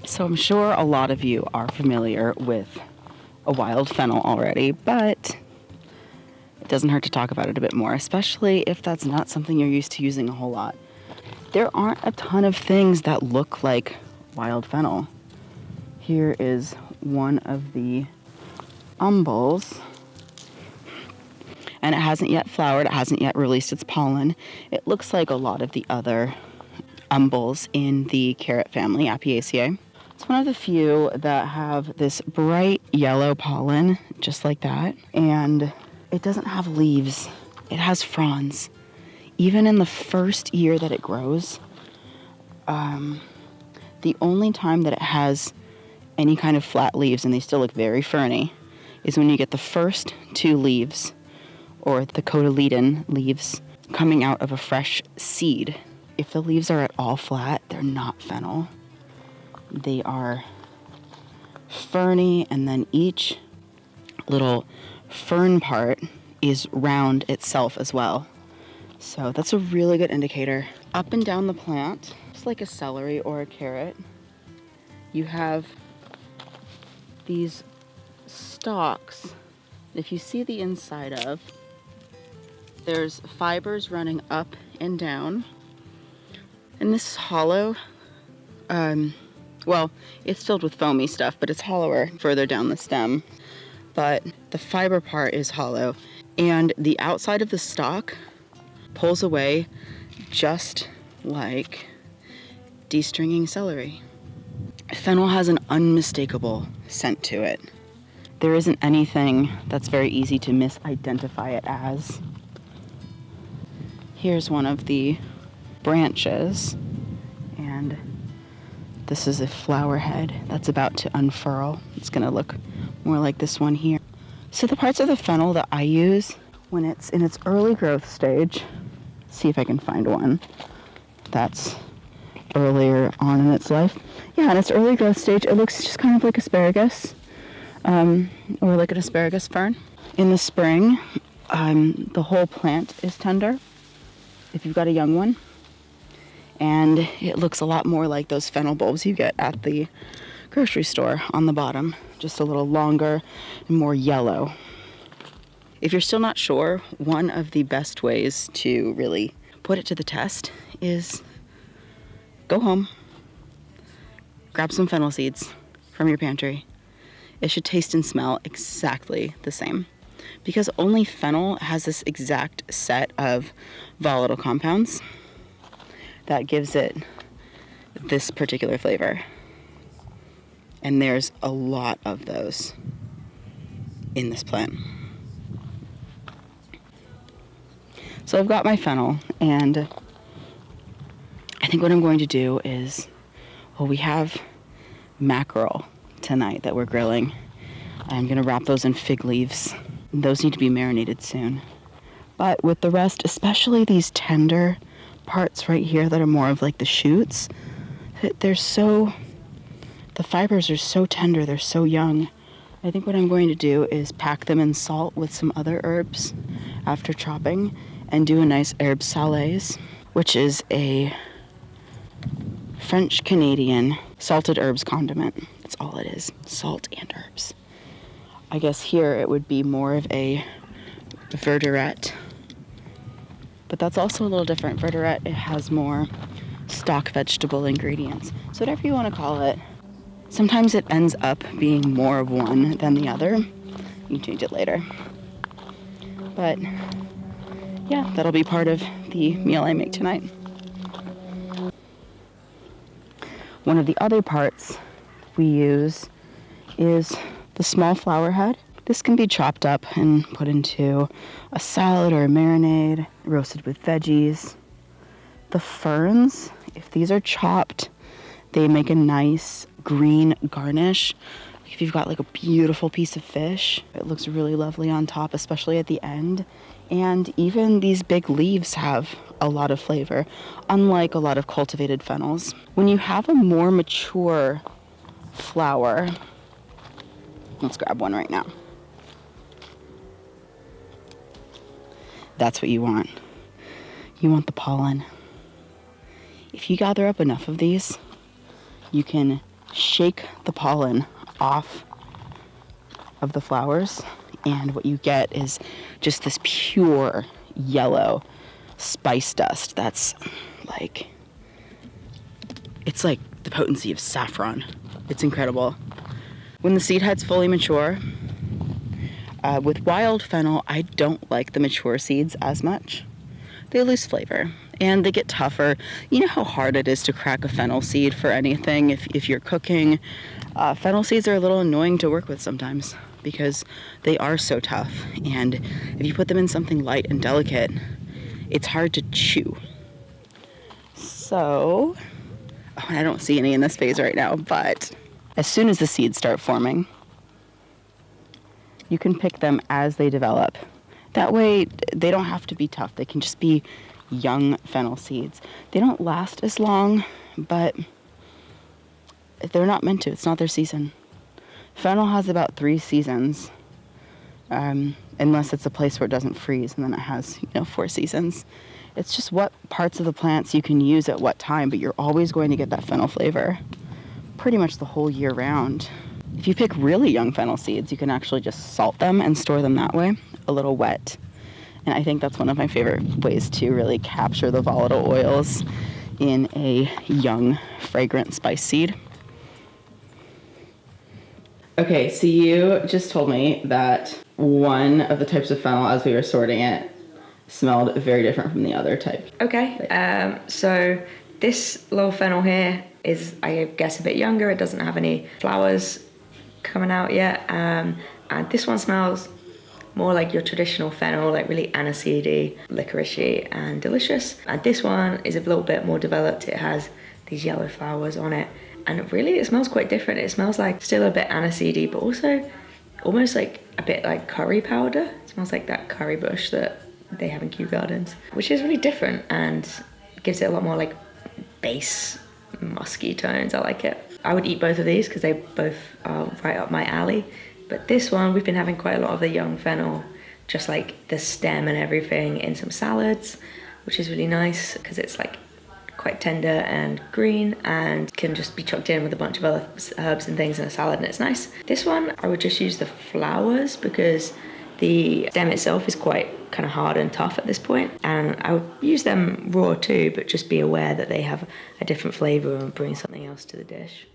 So I'm sure a lot of you are familiar with a wild fennel already, but it doesn't hurt to talk about it a bit more, especially if that's not something you're used to using a whole lot. There aren't a ton of things that look like wild fennel. Here is one of the umbels, and it hasn't yet flowered, it hasn't yet released its pollen. It looks like a lot of the other umbels in the carrot family, Apiaceae. It's one of the few that have this bright yellow pollen, just like that, and it doesn't have leaves. It has fronds. Even in the first year that it grows, the only time that it has any kind of flat leaves, and they still look very ferny, is when you get the first 2 leaves, or the cotyledon leaves, coming out of a fresh seed. If the leaves are at all flat, they're not fennel. They are ferny, and then each little fern part is round itself as well. So that's a really good indicator. Up and down the plant, just like a celery or a carrot, you have these stalks. If you see the inside of, there's fibers running up and down. And this is hollow. Well, it's filled with foamy stuff, but it's hollower further down the stem. But the fiber part is hollow. And the outside of the stalk pulls away just like de-stringing celery. Fennel has an unmistakable scent to it. There isn't anything that's very easy to misidentify it as. Here's one of the branches, and this is a flower head that's about to unfurl. It's gonna look more like this one here. So the parts of the fennel that I use when it's in its early growth stage, see if I can find one that's earlier on in its life. Yeah, in its early growth stage, it looks just kind of like asparagus, or like an asparagus fern. In the spring, the whole plant is tender if you've got a young one. And it looks a lot more like those fennel bulbs you get at the grocery store on the bottom, just a little longer and more yellow. If you're still not sure, one of the best ways to really put it to the test is go home, grab some fennel seeds from your pantry. It should taste and smell exactly the same, because only fennel has this exact set of volatile compounds that gives it this particular flavor. And there's a lot of those in this plant. So I've got my fennel, and I think what I'm going to do is, well, we have mackerel tonight that we're grilling. I'm gonna wrap those in fig leaves. Those need to be marinated soon. But with the rest, especially these tender parts right here that are more of like the shoots, the fibers are so tender, they're so young. I think what I'm going to do is pack them in salt with some other herbs after chopping and do a nice herb salaise, which is a French-Canadian salted herbs condiment. That's all it is, salt and herbs. I guess here it would be more of a verdurette, but that's also a little different. Verdurette, it has more stock vegetable ingredients. So whatever you want to call it, sometimes it ends up being more of one than the other. You can change it later. But yeah, that'll be part of the meal I make tonight. One of the other parts we use is the small flower head. This can be chopped up and put into a salad or a marinade, roasted with veggies. The ferns, if these are chopped, they make a nice green garnish. If you've got like a beautiful piece of fish, it looks really lovely on top, especially at the end. And even these big leaves have a lot of flavor, unlike a lot of cultivated fennels. When you have a more mature flower, let's grab one right now. That's what you want. You want the pollen. If you gather up enough of these, you can shake the pollen off of the flowers, and what you get is just this pure yellow spice dust that's like, it's like the potency of saffron. It's incredible. When the seed heads fully mature, with wild fennel, I don't like the mature seeds as much. They lose flavor and they get tougher. You know how hard it is to crack a fennel seed for anything if you're cooking. Fennel seeds are a little annoying to work with sometimes because they are so tough, and if you put them in something light and delicate, it's hard to chew. So, I don't see any in this phase right now, but as soon as the seeds start forming, you can pick them as they develop. That way, they don't have to be tough. They can just be young fennel seeds. They don't last as long, but they're not meant to. It's not their season. Fennel has about 3 seasons, unless it's a place where it doesn't freeze, and then it has, 4 seasons. It's just what parts of the plants you can use at what time, but you're always going to get that fennel flavor pretty much the whole year round. If you pick really young fennel seeds, you can actually just salt them and store them that way, a little wet. And I think that's one of my favorite ways to really capture the volatile oils in a young, fragrant spice seed. Okay, so you just told me that one of the types of fennel, as we were sorting it, smelled very different from the other type. Okay, so this little fennel here is, I guess, a bit younger. It doesn't have any flowers coming out yet. And this one smells more like your traditional fennel, like really aniseedy, licoricey, and delicious. And this one is a little bit more developed. It has these yellow flowers on it. And really, it smells quite different. It smells like still a bit aniseedy, but also almost like a bit like curry powder. It smells like that curry bush that they have in Kew Gardens, which is really different and gives it a lot more like bass, musky tones. I like it. I would eat both of these because they both are right up my alley. But this one, we've been having quite a lot of the young fennel, just like the stem and everything, in some salads, which is really nice because it's like quite tender and green and can just be chucked in with a bunch of other herbs and things in a salad, and it's nice. This one, I would just use the flowers because the stem itself is quite kind of hard and tough at this point, and I would use them raw too, but just be aware that they have a different flavour and bring something else to the dish.